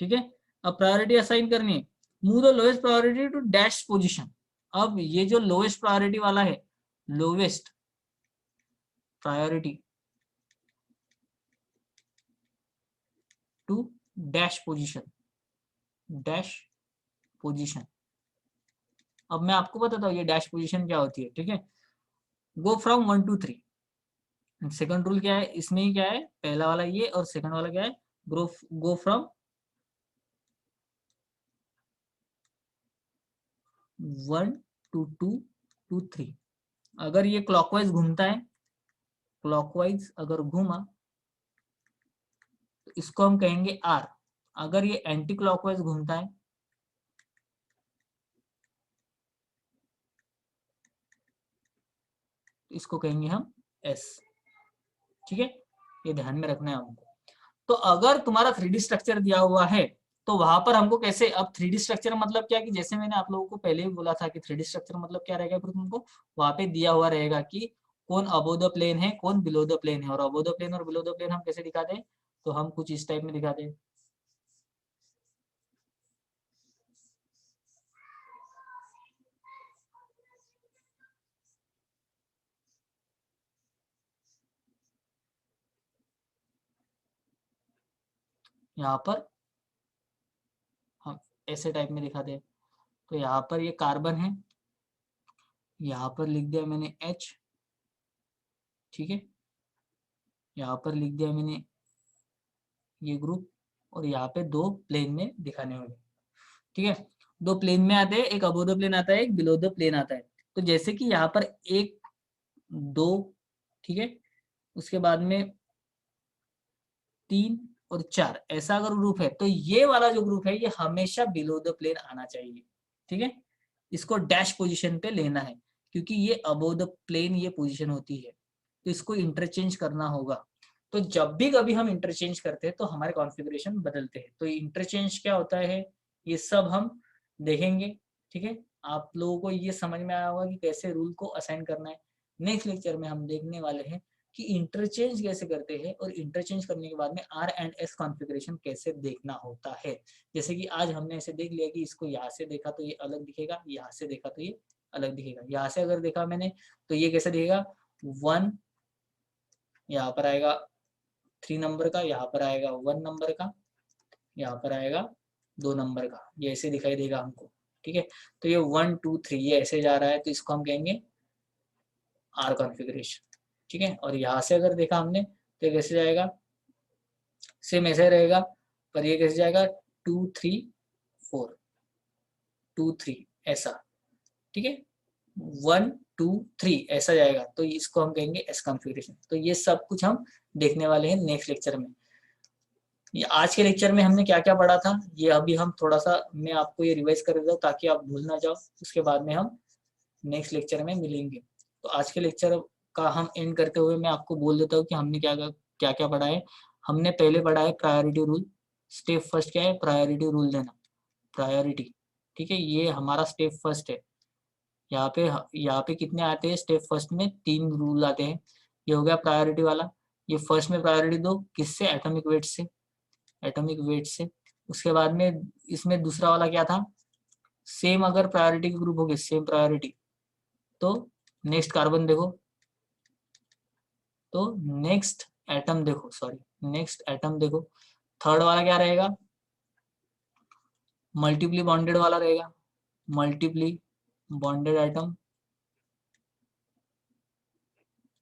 ठीक है। अब प्रायोरिटी असाइन करनी है, move the lowest priority to dash position. अब ये जो लोएस्ट प्रायोरिटी वाला है, lowest priority to dash position, dash position. अब मैं आपको बताता हूँ ये डैश पोजीशन क्या होती है, ठीक है। Go from 1 to 3, second rule क्या है इसमें ही, क्या है पहला वाला ये और सेकंड वाला क्या है, गो फ्रॉम 1 to 2 to 3। अगर ये क्लॉकवाइज घूमता है, क्लॉकवाइज अगर घूमा तो इसको हम कहेंगे आर। अगर ये एंटी क्लॉकवाइज घूमता है तो इसको कहेंगे हम एस, ठीक है। ये ध्यान में रखना है हमको। तो अगर तुम्हारा 3D स्ट्रक्चर दिया हुआ है तो वहां पर हमको कैसे, अब 3D स्ट्रक्चर मतलब क्या कि जैसे मैंने आप लोगों को पहले भी बोला था कि 3D स्ट्रक्चर मतलब क्या रहेगा, फिर तुमको वहां पे दिया हुआ रहेगा कि कौन अबो द प्लेन है कौन बिलो द प्लेन है। और अबो द प्लेन और बिलो द प्लेन हम कैसे दिखाते हैं, तो हम कुछ इस टाइप में दिखाते हैं। यहाँ पर हम ऐसे टाइप में दिखाते हैं। तो यहाँ पर ये कार्बन है, यहाँ पर लिख दिया मैंने H, ठीक है। यहाँ पर लिख दिया मैंने ये ग्रुप, और यहाँ पे दो प्लेन में दिखाने होंगे, ठीक है। दो प्लेन में आते हैं, एक अबोव द प्लेन आता है, एक बिलो द प्लेन आता है। तो जैसे कि यहाँ पर एक दो, ठीक है, उसके बाद में 3 और 4 ऐसा अगर ग्रुप है तो ये वाला जो ग्रुप है ये हमेशा बिलो द प्लेन आना चाहिए, ठीक है। इसको डैश पोजीशन पे लेना है क्योंकि ये अबोव द प्लेन ये पोजीशन होती है, तो इसको इंटरचेंज करना होगा। तो जब भी कभी हम इंटरचेंज करते हैं तो हमारे कॉन्फ़िगरेशन बदलते हैं। तो इंटरचेंज क्या होता है ये सब हम देखेंगे, ठीक है। आप लोगों को ये समझ में आया होगा कि कैसे रूल को असाइन करना है। नेक्स्ट लेक्चर में हम देखने वाले हैं कि इंटरचेंज कैसे करते हैं और इंटरचेंज करने के बाद में आर एंड एस कॉन्फ़िगरेशन कैसे देखना होता है। जैसे कि आज हमने ऐसे देख लिया कि इसको यहाँ से देखा तो ये अलग दिखेगा, यहाँ से देखा तो ये अलग दिखेगा। यहाँ से अगर देखा मैंने तो ये कैसे दिखेगा 1 यहाँ पर आएगा 3 नंबर का, यहाँ पर आएगा 1 नंबर का, यहाँ पर आएगा 2 नंबर का, ये ऐसे दिखाई देगा हमको। ठीक है, तो ये 1 2 3 ये ऐसे जा रहा है, तो इसको हम कहेंगे आर कॉन्फ़िगरेशन। ठीक है, और यहाँ से अगर देखा हमने तो ये कैसे जाएगा, सेम ऐसे रहेगा, पर ये कैसे जाएगा 2 3 4 2 3 ऐसा। ठीक है, 1 2 3 ऐसा जाएगा, तो इसको हम कहेंगे एस कॉन्फ़िगरेशन। तो ये सब कुछ हम देखने वाले हैं नेक्स्ट लेक्चर में। ये आज के लेक्चर में हमने क्या क्या पढ़ा था, ये अभी हम थोड़ा सा मैं आपको ये रिवाइज कर देता हूँ ताकि आप भूल ना जाओ, उसके बाद में हम नेक्स्ट लेक्चर में मिलेंगे। तो आज के लेक्चर का हम एंड करते हुए मैं आपको बोल देता हूँ कि हमने क्या क्या पढ़ा है। हमने पहले पढ़ा है प्रायोरिटी रूल। स्टेप फर्स्ट क्या है, प्रायोरिटी रूल देना, प्रायोरिटी। ठीक है, ये हमारा स्टेप फर्स्ट है। यहाँ पे कितने आते हैं, स्टेप फर्स्ट में 3 रूल आते हैं। ये हो गया प्रायोरिटी वाला। ये फर्स्ट में प्रायोरिटी दो किससे, एटॉमिक वेट से, एटॉमिक वेट से। उसके बाद में इसमें दूसरा वाला क्या था, सेम अगर प्रायोरिटी के ग्रुप हो गए, सेम प्रायोरिटी, तो नेक्स्ट कार्बन देखो, तो नेक्स्ट एटम देखो, सॉरी नेक्स्ट एटम देखो। थर्ड वाला क्या रहेगा, मल्टीपली बॉन्डेड वाला रहेगा, multiply bonded atom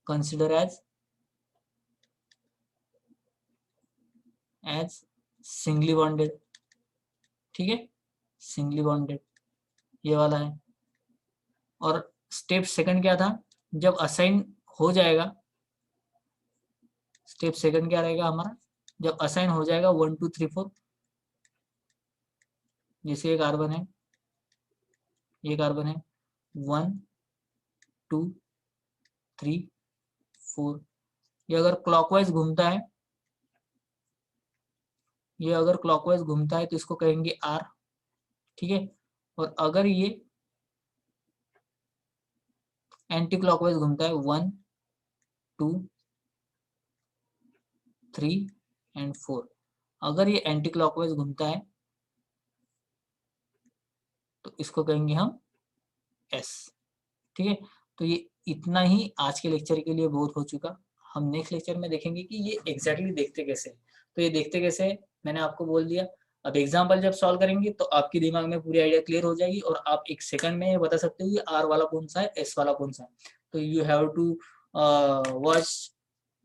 consider as singly bonded. ठीक है, सिंगली बॉन्डेड ये वाला है। और स्टेप सेकंड क्या था, जब असाइन हो जाएगा, स्टेप सेकंड क्या रहेगा हमारा, जब असाइन हो जाएगा 1 2 3 4, जैसे ये कार्बन है, ये कार्बन है 1 2 3 4, ये अगर क्लॉकवाइज घूमता है, ये अगर क्लॉकवाइज घूमता है तो इसको कहेंगे आर। ठीक है, और अगर ये एंटी क्लॉकवाइज घूमता है 1 2 3 एंड 4, अगर ये एंटी क्लॉकवाइज घूमता है तो इसको कहेंगे हम एस। ठीक है, तो ये इतना ही आज के लेक्चर के लिए बहुत हो चुका। हम नेक्स्ट लेक्चर में देखेंगे कि ये एग्जैक्टली देखते कैसे। तो ये देखते कैसे मैंने आपको बोल दिया। अब एग्जाम्पल जब सॉल्व करेंगे तो आपके दिमाग में पूरी आइडिया क्लियर हो जाएगी और आप एक सेकंड में बता सकते हो कि आर वाला कौन सा है, एस वाला कौन सा है। तो you have to watch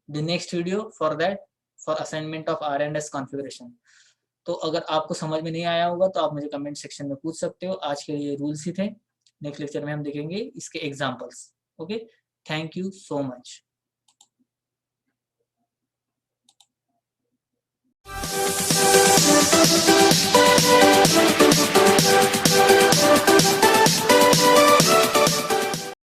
the next video for that, for assignment of R and S configuration. तो अगर आपको समझ में नहीं आया होगा तो आप मुझे कमेंट सेक्शन में पूछ सकते हो। आज के लिए रूल्स ही थे, नेक्स्ट लेक्चर में हम देखेंगे इसके examples. Okay, thank you so much.